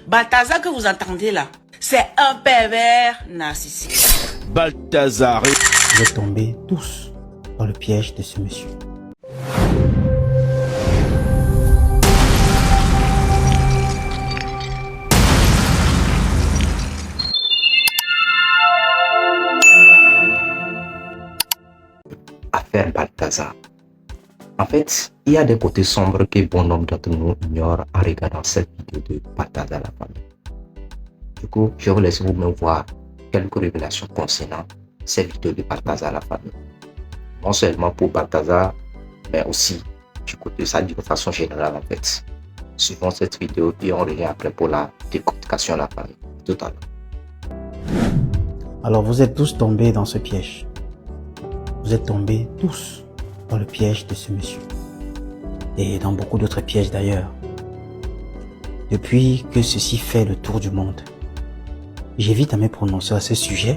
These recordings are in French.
Balthazar que vous entendez là, c'est un pervers narcissique. Balthazar. Vous êtes tombés tous dans le piège de ce monsieur. Affaire Balthazar. En fait, il y a des côtés sombres que bon nombre d'entre nous ignorent en regardant cette vidéo de Balthazar la famille. Du coup, je vous laisse vous-même voir quelques révélations concernant cette vidéo de Balthazar la famille. Non seulement pour Balthazar, mais aussi du côté de ça de façon générale en fait. Suivons cette vidéo et on revient après pour la décortication de la famille. Tout à l'heure. Alors vous êtes tous tombés dans ce piège. Vous êtes tombés tous dans le piège de ce monsieur. Et dans beaucoup d'autres pièges d'ailleurs. Depuis que ceci fait le tour du monde, j'évite à me prononcer à ce sujet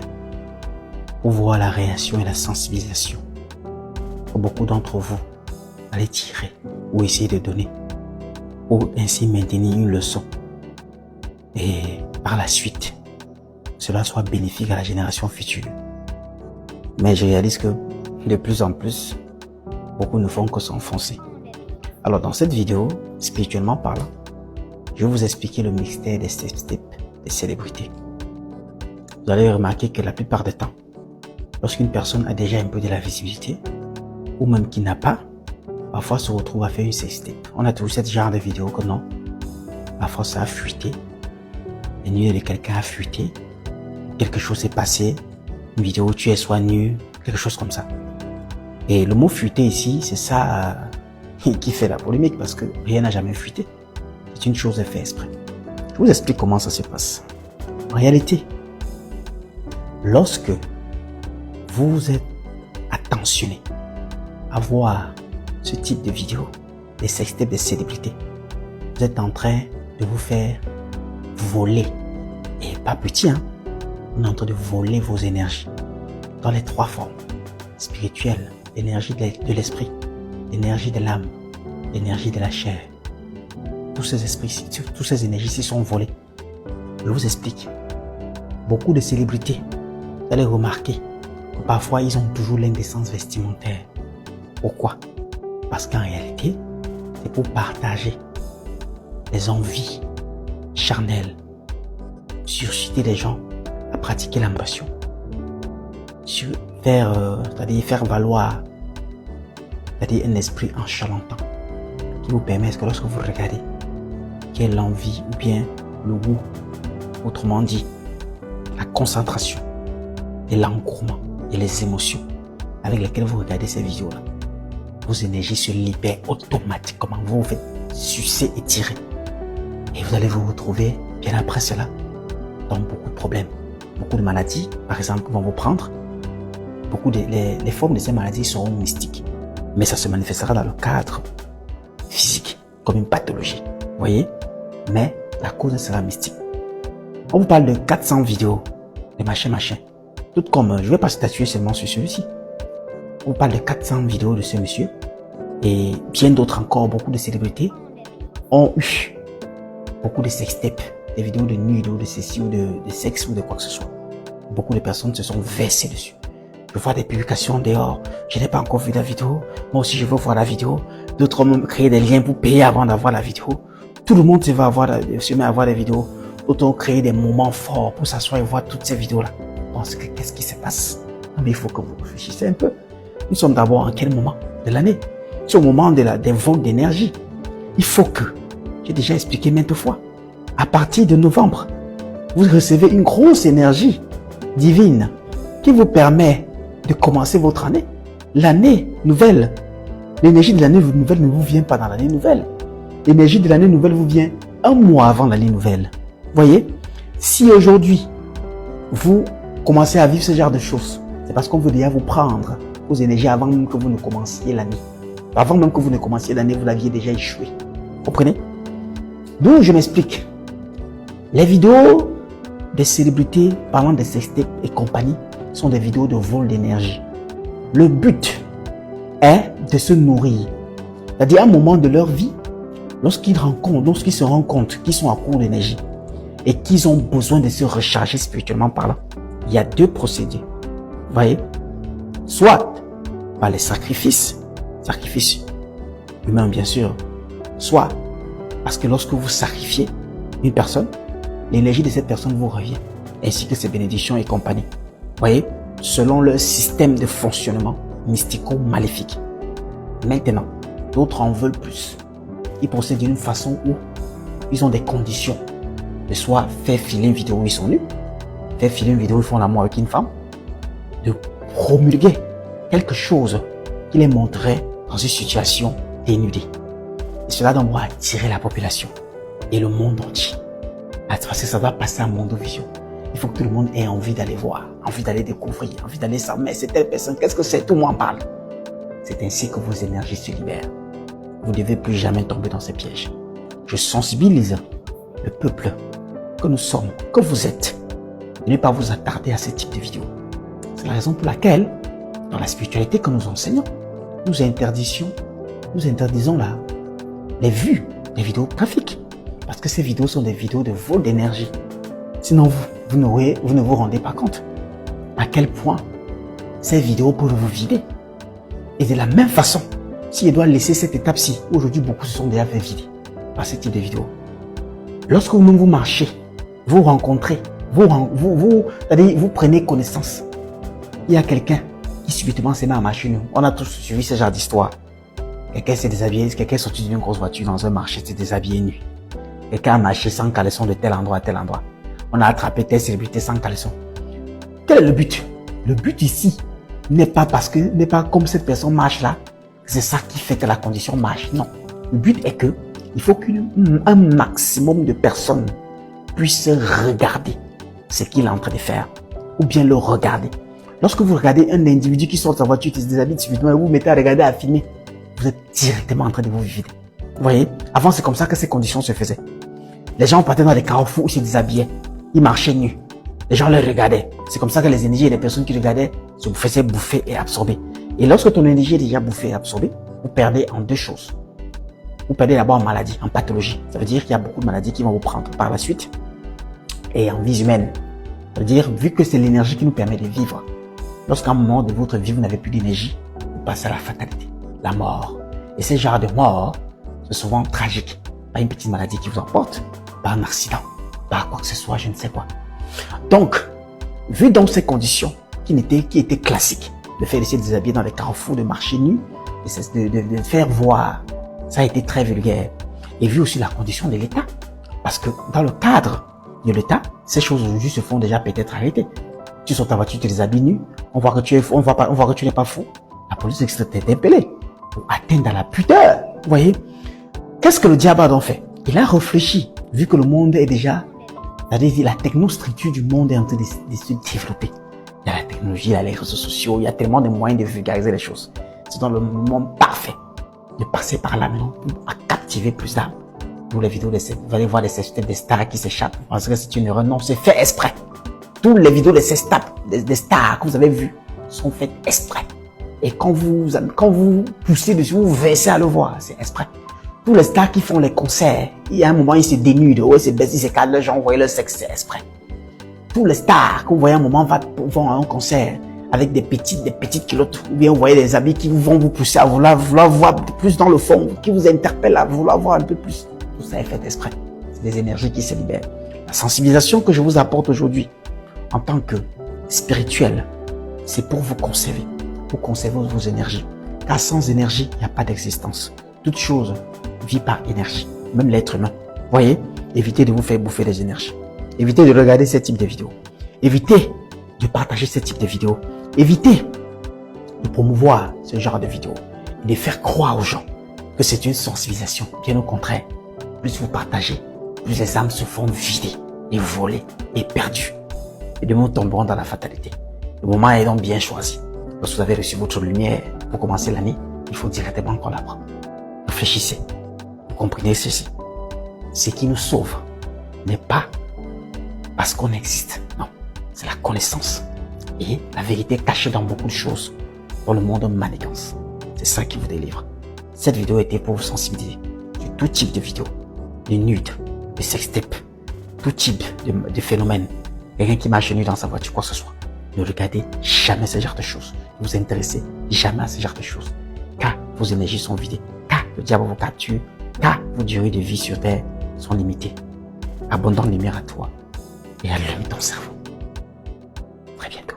pour voir la réaction et la sensibilisation que beaucoup d'entre vous allez tirer ou essayer de donner pour ainsi maintenir une leçon et par la suite cela soit bénéfique à la génération future. Mais je réalise que de plus en plus beaucoup ne font que s'enfoncer. Alors dans cette vidéo, spirituellement parlant, je vais vous expliquer le mystère des steps des célébrités. Vous allez remarquer que la plupart du temps, lorsqu'une personne a déjà un peu de la visibilité, ou même qui n'a pas, parfois se retrouve à faire une sextape. On a toujours ce genre de vidéo que non, parfois ça a fuité, les nuits de quelqu'un a fuité, quelque chose s'est passé, une vidéo où tu es soit nu, quelque chose comme ça. Et le mot fuité ici, c'est ça qui fait la polémique parce que rien n'a jamais fuité. C'est une chose faite exprès. Je vous explique comment ça se passe. En réalité, lorsque vous êtes attentionné à voir ce type de vidéo, des sextapes des célébrités, vous êtes en train de vous faire voler, et pas petit, hein, vous êtes en train de voler vos énergies dans les trois formes: spirituelle, l'énergie de l'esprit, l'énergie de l'âme, l'énergie de la chair. Tous ces esprits, toutes ces énergies-ci sont volées. Je vous explique. Beaucoup de célébrités, vous allez remarquer que parfois ils ont toujours l'indécence vestimentaire. Pourquoi? Parce qu'en réalité, c'est pour partager les envies charnelles, susciter les gens à pratiquer la passion, c'est-à-dire faire valoir, c'est-à-dire un esprit enchalantant qui vous permet que lorsque vous regardez, qu'il y ait l'envie ou bien le goût, autrement dit, la concentration et l'engouement et les émotions avec lesquelles vous regardez ces vidéos-là. Vos énergies se libèrent automatiquement. Vous vous faites sucer et tirer. Et vous allez vous retrouver, bien après cela, dans beaucoup de problèmes. Beaucoup de maladies, par exemple, vont vous prendre. Les formes de ces maladies seront mystiques. Mais ça se manifestera dans le cadre physique, comme une pathologie. Vous voyez? Mais la cause sera mystique. On vous parle de 400 vidéos, de machin. Tout comme, je ne vais pas statuer seulement sur celui-ci. On vous parle de 400 vidéos de ce monsieur. Et bien d'autres encore, beaucoup de célébrités ont eu beaucoup de sextapes, des vidéos de nuit, de ceci ou de sexe ou de quoi que ce soit. Beaucoup de personnes se sont versées dessus. Je vois des publications dehors. Je n'ai pas encore vu la vidéo. Moi aussi, je veux voir la vidéo. D'autres ont créé des liens pour payer avant d'avoir la vidéo. Tout le monde se met à voir des vidéos. D'autres ont créé des moments forts pour s'asseoir et voir toutes ces vidéos-là. Qu'est-ce qui se passe? Mais il faut que vous réfléchissiez un peu. Nous sommes d'abord en quel moment de l'année? C'est au moment des vols d'énergie. Il faut que, j'ai déjà expliqué maintes fois, à partir de novembre, vous recevez une grosse énergie divine qui vous permet de commencer votre année. L'année nouvelle, l'énergie de l'année nouvelle ne vous vient pas dans l'année nouvelle. L'énergie de l'année nouvelle vous vient un mois avant l'année nouvelle. Voyez, si aujourd'hui, vous commencez à vivre ce genre de choses, c'est parce qu'on veut déjà vous prendre vos énergies avant même que vous ne commenciez l'année. Avant même que vous ne commenciez l'année, vous l'aviez déjà échoué. Comprenez? Donc, je m'explique. Les vidéos des célébrités parlant des sextapes et compagnie sont des vidéos de vol d'énergie. Le but est de se nourrir. C'est-à-dire, à un moment de leur vie, lorsqu'ils se rendent compte qu'ils sont à court d'énergie, et qu'ils ont besoin de se recharger spirituellement parlant, il y a deux procédés. Vous voyez? Soit par les sacrifices humains bien sûr, soit parce que lorsque vous sacrifiez une personne, l'énergie de cette personne vous revient, ainsi que ses bénédictions et compagnie. Vous voyez? Selon leur système de fonctionnement mystico-maléfique. Maintenant, d'autres en veulent plus. Ils procèdent d'une façon où ils ont des conditions de soit faire filer une vidéo où ils sont nus, faire filer une vidéo où ils font l'amour avec une femme, de promulguer quelque chose qui les montrerait dans une situation dénudée. Et cela doit attirer la population et le monde entier. Parce que ça doit passer à Mondovision. Il faut que tout le monde ait envie d'aller voir, envie d'aller découvrir, envie d'aller savoir, mais c'est telle personne, qu'est-ce que c'est? Tout le monde en parle. C'est ainsi que vos énergies se libèrent. Vous ne devez plus jamais tomber dans ces pièges. Je sensibilise le peuple que nous sommes, que vous êtes, de ne pas vous attarder à ce type de vidéos. C'est la raison pour laquelle, dans la spiritualité que nous enseignons, nous interdisons les vues des vidéos graphiques. Parce que ces vidéos sont des vidéos de vol d'énergie. Sinon, vous ne vous rendez pas compte à quel point ces vidéos peuvent vous vider. Et de la même façon, si je dois laisser cette étape-ci, aujourd'hui beaucoup se sont déjà fait vider par ce type de vidéos. Lorsque vous marchez, vous rencontrez, vous prenez connaissance. Il y a quelqu'un qui subitement s'est mis à marcher. On a tous suivi ce genre d'histoire. Quelqu'un s'est déshabillé, quelqu'un est sorti d'une grosse voiture dans un marché, s'est déshabillé nu. Quelqu'un a marché sans caleçon de tel endroit à tel endroit. On a attrapé telle célébrité sans caleçon. Quel est le but? Le but ici n'est pas comme cette personne marche là, c'est ça qui fait que la condition marche. Non. Le but est que il faut qu'un maximum de personnes puissent regarder ce qu'il est en train de faire ou bien le regarder. Lorsque vous regardez un individu qui sort de sa voiture, qui se déshabille subitement et vous vous mettez à regarder, à filmer, vous êtes directement en train de vous vider. Vous voyez? Avant, c'est comme ça que ces conditions se faisaient. Les gens partaient dans les carrefours où ils se déshabillaient. Ils marchaient nus. Les gens les regardaient. C'est comme ça que les énergies et les personnes qui regardaient se faisaient bouffer et absorber. Et lorsque ton énergie est déjà bouffée et absorbée, vous perdez en deux choses. Vous perdez d'abord en maladie, en pathologie. Ça veut dire qu'il y a beaucoup de maladies qui vont vous prendre par la suite. Et en vie humaine. Ça veut dire, vu que c'est l'énergie qui nous permet de vivre, lorsqu'à un moment de votre vie, vous n'avez plus d'énergie, vous passez à la fatalité, la mort. Et ce genre de mort, c'est souvent tragique. Pas une petite maladie qui vous emporte, pas un accident, pas quoi que ce soit, je ne sais quoi. Donc, vu dans ces conditions qui étaient classiques, le fait de se déshabiller dans les carrefours, de marcher nu, de faire voir, ça a été très vulgaire. Et vu aussi la condition de l'État, parce que dans le cadre de l'État, ces choses aujourd'hui se font déjà peut-être arrêter. Tu sors ta voiture, tu te déshabilles nu, on voit que tu n'es pas fou. La police est interpellée pour atteindre à la pudeur. Vous voyez? Qu'est-ce que le diable a donc fait? Il a réfléchi, vu que le monde est déjà, c'est-à-dire la technostructure du monde est en train de se développer. Il y a la technologie, il y a les réseaux sociaux, il y a tellement de moyens de vulgariser les choses. C'est dans le moment parfait de passer par là maintenant pour captiver plus d'âmes. Tous les vidéos, vous allez voir des stars qui s'échappent. Parce que c'est une erreur. Non, c'est fait exprès. Toutes les vidéos des stars que vous avez vues sont faites exprès. Et quand vous poussez dessus, vous versez à le voir, c'est exprès. Tous les stars qui font les concerts, il y a un moment, ils se dénudent, ils se baissent, ils se calent, les gens, vous voyez leur sexe, c'est exprès. Tous les stars que vous voyez à un moment vont à un concert avec des petites culottes, ou bien vous voyez des habits qui vont vous pousser à vouloir voir plus dans le fond, qui vous interpellent à vouloir voir un peu plus. Tout ça est fait exprès. C'est des énergies qui se libèrent. La sensibilisation que je vous apporte aujourd'hui, en tant que spirituel, c'est pour vous conserver vos énergies. Car sans énergie, il n'y a pas d'existence. Toute chose vit par énergie, même l'être humain. Voyez, évitez de vous faire bouffer des énergies. Évitez de regarder ce type de vidéos. Évitez de partager ce type de vidéos. Évitez de promouvoir ce genre de vidéos. De faire croire aux gens que c'est une sensibilisation. Bien au contraire, plus vous partagez, plus les âmes se font vider et voler et perdues. Et de mots tomberont dans la fatalité. Le moment est donc bien choisi. Lorsque vous avez reçu votre lumière pour commencer l'année, il faut directement qu'on la prenne. Réfléchissez. Vous comprenez ceci. Ce qui nous sauve n'est pas parce qu'on existe. Non. C'est la connaissance et la vérité cachée dans beaucoup de choses dans le monde manigance. C'est ça qui vous délivre. Cette vidéo était pour vous sensibiliser sur tout type de vidéos, de nudes, de sextapes, tout type de phénomène. Quelqu'un qui marche nu dans sa voiture, quoi que ce soit. Ne regardez jamais ce genre de choses. Ne vous intéressez jamais à ce genre de choses. Car vos énergies sont vidées. Car le diable vous capture. Car vos durées de vie sur terre sont limitées. Abandonne lumière à toi et allume ton cerveau. Très bientôt.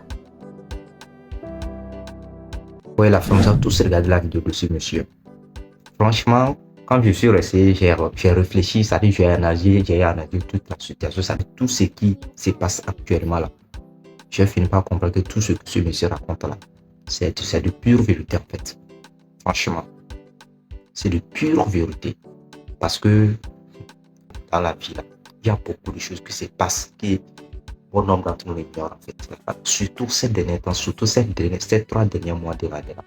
Ouais, la femme, ça tous regardé la vidéo de ce monsieur. Franchement, quand je suis resté, j'ai réfléchi, ça dit, j'ai analysé toute la situation, ça dit tout ce qui se passe actuellement là. J'ai fini par comprendre que tout ce que ce monsieur raconte là, c'est de pure vérité en fait. Franchement, c'est de pure vérité. Parce que dans la vie là, il y a beaucoup de choses qui se passent qui bon nombre d'entre nous ignorent en fait. Surtout ces derniers temps, surtout ces 3 derniers mois de l'année là.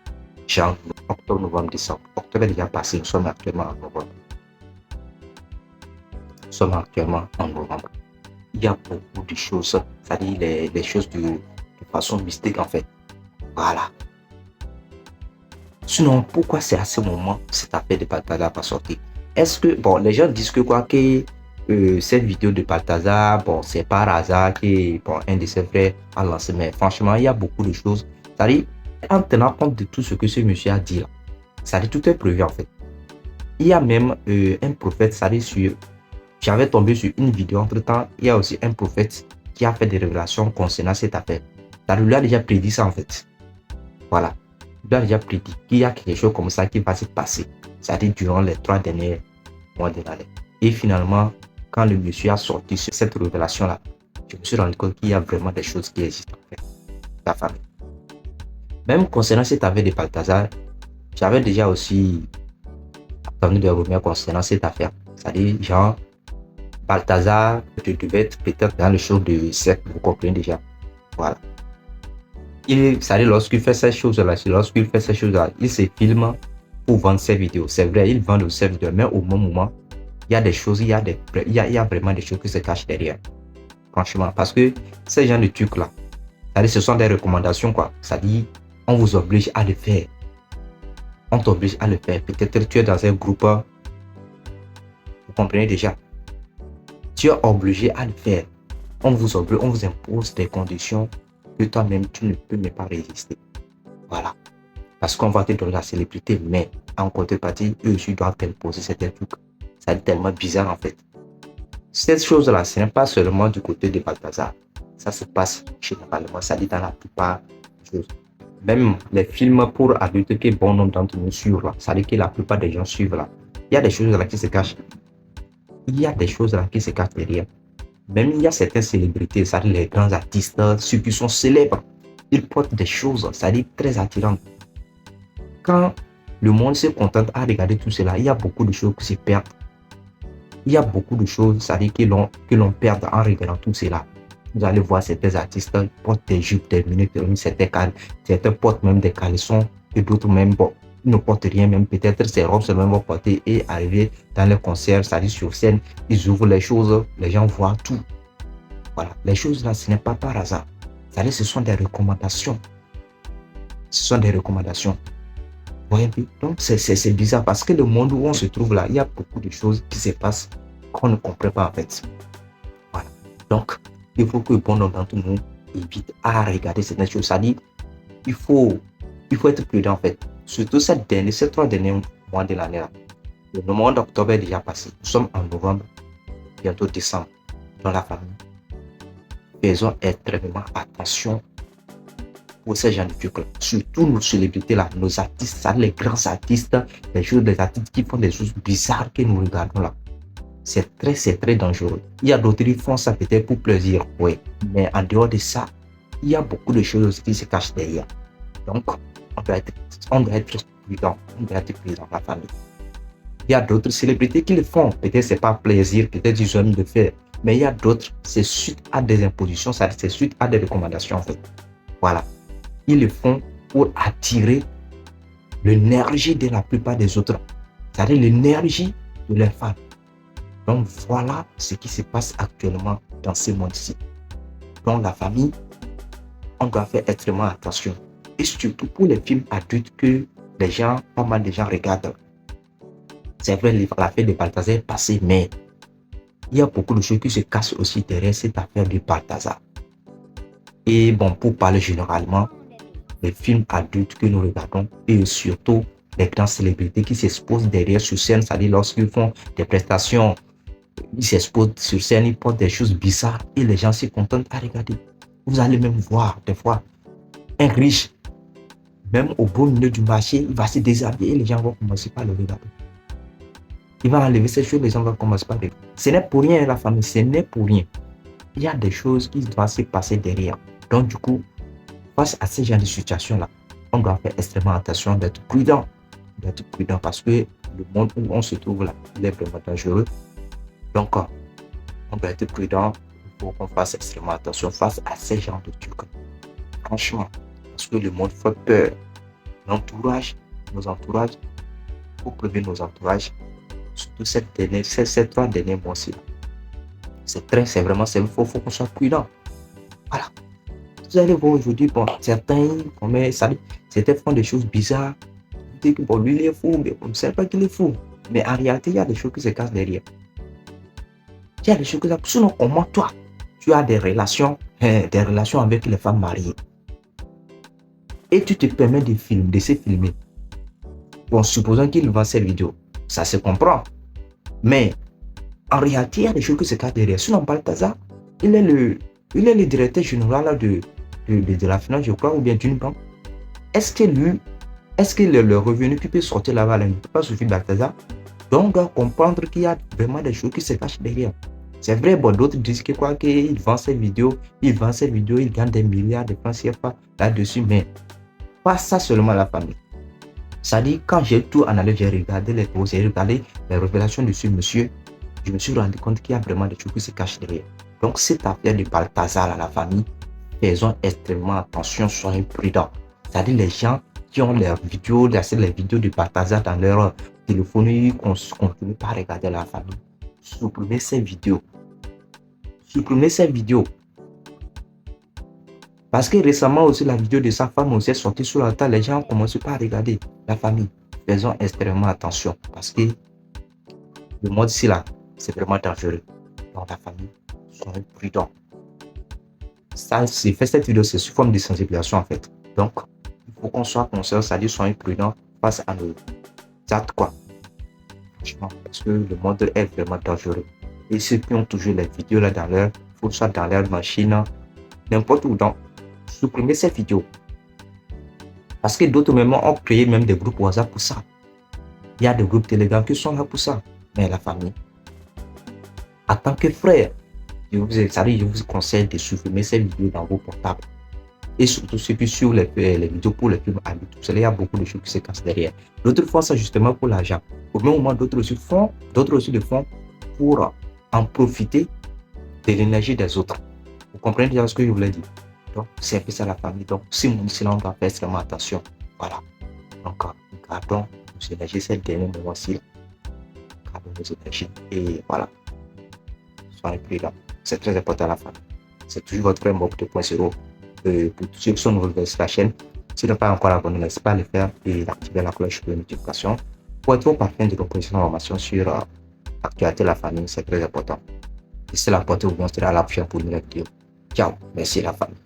Genre octobre, novembre, décembre. Octobre est déjà passé, nous sommes actuellement en novembre. Il y a beaucoup de choses, c'est-à-dire les choses de façon mystique en fait. Voilà. Sinon, pourquoi c'est à ce moment cette affaire de Balthazar pas sorti? Est-ce que, bon, les gens disent que quoi que cette vidéo de Balthazar, bon, c'est par hasard que bon, un de ses frères a lancé, mais franchement, il y a beaucoup de choses. C'est-à-dire, en tenant compte de tout ce que ce monsieur a dit là, c'est-à-dire tout est prévu en fait. Il y a même un prophète, c'est-à-dire j'avais tombé sur une vidéo entre temps, il y a aussi un prophète qui a fait des révélations concernant cette affaire. C'est-à-dire, lui a déjà prédit ça en fait. Voilà. Il a déjà prédit qu'il y a quelque chose comme ça qui va se passer. C'est-à-dire durant les 3 derniers mois de l'année. Et finalement, quand le monsieur a sorti sur cette révélation-là, je me suis rendu compte qu'il y a vraiment des choses qui existent en fait. La famille. Même concernant cette affaire de Balthazar, j'avais déjà aussi entendu des rumeurs concernant cette affaire. C'est-à-dire, genre, Balthazar devait être peut-être dans le show de secte, vous comprenez déjà. Voilà. C'est-à-dire, lorsqu'il fait ces choses-là, il se filme pour vendre ses vidéos. C'est vrai, il vend ses vidéos, mais au même moment, il y a des choses, il y a vraiment des choses qui se cachent derrière. Franchement, parce que ces gens de trucs-là, c'est-à-dire, ce sont des recommandations, quoi. C'est-à-dire, on vous oblige à le faire. On t'oblige à le faire. Peut-être tu es dans un groupe, vous comprenez déjà. Tu es obligé à le faire. On vous impose des conditions que toi-même tu ne peux même pas résister. Voilà. Parce qu'on va te donner la célébrité, mais en contrepartie, eux aussi doivent t'imposer certains trucs. C'est tellement bizarre en fait. Cette chose-là, ce n'est pas seulement du côté de Balthazar. Ça se passe généralement, ça dit dans la plupart des choses. Même les films pour adultes que bon nombre d'entre nous suivent là, ça dit que la plupart des gens suivent là. Il y a des choses là qui se cachent. Il y a des choses là qui se cachent derrière. Même il y a certaines célébrités, ça dit les grands artistes, ceux qui sont célèbres, ils portent des choses, ça dit très attirantes. Quand le monde se contente à regarder tout cela, il y a beaucoup de choses qui se perdent. Il y a beaucoup de choses, ça dit que l'on perd en regardant tout cela. Vous allez voir certains artistes portent des jupes, des minutes, certains portent même des caleçons et d'autres même bon, ne portent rien, même peut-être ces robes seulement vont porter et arriver dans les concerts, ça dit sur scène, ils ouvrent les choses, les gens voient tout. Voilà, les choses là, ce n'est pas par hasard. Ça dit, ce sont des recommandations. Ce sont des recommandations. Voyez, donc c'est bizarre parce que le monde où on se trouve là, il y a beaucoup de choses qui se passent qu'on ne comprend pas en fait. Voilà. Donc, il faut que bon nombre d'entre nous évite à regarder certaines choses. Ça dit, il faut être prudent en fait. Surtout ces 3 derniers mois de l'année là. Le mois d'octobre est déjà passé. Nous sommes en novembre, bientôt décembre. Dans la famille, faisons extrêmement attention pour ces gens de trucs là. Surtout nos célébrités là, nos artistes, ça, les grands artistes, les artistes qui font des choses bizarres que nous regardons là. C'est très dangereux. Il y a d'autres qui font ça peut-être pour plaisir, oui. Mais en dehors de ça, il y a beaucoup de choses qui se cachent derrière. Donc, on doit être prudent. On doit être prudent dans la famille. Il y a d'autres célébrités qui le font. Peut-être c'est pas plaisir, peut-être ils aiment le faire. Mais il y a d'autres, c'est suite à des impositions, c'est suite à des recommandations en fait. Voilà. Ils le font pour attirer l'énergie de la plupart des autres. C'est-à-dire l'énergie de leurs fans. Donc voilà ce qui se passe actuellement dans ce monde-ci. Dans la famille, on doit faire extrêmement attention. Et surtout pour les films adultes que pas mal de gens regardent. C'est vrai, l'affaire de Balthazar est passée, mais il y a beaucoup de choses qui se cachent aussi derrière cette affaire de Balthazar. Et bon, pour parler généralement, les films adultes que nous regardons et surtout les grandes célébrités qui s'exposent derrière sur scène, c'est-à-dire lorsqu'ils font des prestations, ils s'exposent sur scène, ils portent des choses bizarres et les gens se contentent à regarder. Vous allez même voir des fois un riche, même au beau milieu du marché, il va se déshabiller et les gens vont commencer par le regarder. Il va enlever ces choses, les gens vont commencer par le regarder. Ce n'est pour rien la famille, ce n'est pour rien. Il y a des choses qui doivent se passer derrière. Donc du coup, face à ce genre de situation-là, on doit faire extrêmement attention d'être prudent. Parce que le monde où on se trouve là, il est vraiment dangereux. Donc, on doit être prudent. Il faut qu'on fasse extrêmement attention face à ce genre de trucs. Franchement, parce que le monde fait peur. Nos entourages, pour prévenir nos entourages, surtout ces 3 derniers mois-ci. C'est vraiment, il faut qu'on soit prudent. Voilà. Vous allez voir aujourd'hui, bon, certains font des choses bizarres. Vous dites que bon, lui il est fou, mais on ne sait pas qu'il est fou. Mais en réalité, il y a des choses qui se cachent derrière. Il y a des choses qui se cachent. Sinon, comment toi, tu as des relations avec les femmes mariées et tu te permets de se filmer. Bon, supposons qu'il vend cette vidéo, ça se comprend. Mais en réalité, il y a des choses qui se cachent derrière. Sinon, Balthazar, il est le directeur général de la finance, je crois, ou bien d'une banque. Est-ce que le revenu qui peut sortir là-bas ne peut pas suffire Balthazar? Donc, on doit comprendre qu'il y a vraiment des choses qui se cachent derrière. C'est vrai, bon, d'autres disent que quoi qu'il vend ces vidéos, il gagne des milliards de francs CFA là-dessus, mais pas ça seulement la famille. Ça dit, quand j'ai tout analysé, j'ai regardé les révélations de ce monsieur, je me suis rendu compte qu'il y a vraiment des choses qui se cachent derrière. Donc, cette affaire de Balthazar à la famille, faisons extrêmement attention, soyons prudents. C'est-à-dire les gens qui ont les vidéos de Balthazar dans leur téléphone, ils continuent pas à regarder la famille. Supprimez ces vidéos. Parce que récemment aussi, la vidéo de sa femme aussi est sortie sur la table. Les gens ont commencé par regarder la famille. Faisons extrêmement attention. Parce que le monde ici là, c'est vraiment dangereux. Dans la famille, soyez prudents. Ça, c'est fait cette vidéo, c'est sous forme de sensibilisation en fait. Donc, il faut qu'on soit conscient, c'est-à-dire soyez prudents face à nos actes quoi. Franchement, parce que le monde est vraiment dangereux. Et ceux qui ont toujours les vidéos là dans leur, soit dans leur machine, n'importe où, donc, supprimez ces vidéos. Parce que d'autres même ont créé même des groupes WhatsApp pour ça. Il y a des groupes Telegram qui sont là pour ça. Mais la famille, en tant que frère, je vous conseille de supprimer ces vidéos dans vos portables. Et surtout ceux qui sur les vidéos pour les films adultes. Il y a beaucoup de choses qui se cassent derrière. D'autres font ça justement pour l'argent. Au même moment, d'autres aussi le font pour en profiter de l'énergie des autres. Vous comprenez déjà ce que je voulais dire? Donc, c'est un peu ça la famille. Donc, si on doit faire extrêmement attention. Voilà. Donc, gardons nos énergies ces derniers moments-ci. Gardons nos énergies. Et voilà. Soyez prudents. C'est très important à la famille. C'est toujours votre frère Mob 2.0. Pour tous ceux qui sont nouveaux sur la chaîne, si vous n'êtes pas encore abonné, n'hésitez pas à le faire et d'activer la cloche de notification pour être au parfum de nos prochaines informations sur l'actualité de la famille. C'est très important. Et c'est la portée, vous montrer à la prochaine pour une nouvelle vidéo. Ciao, merci la famille.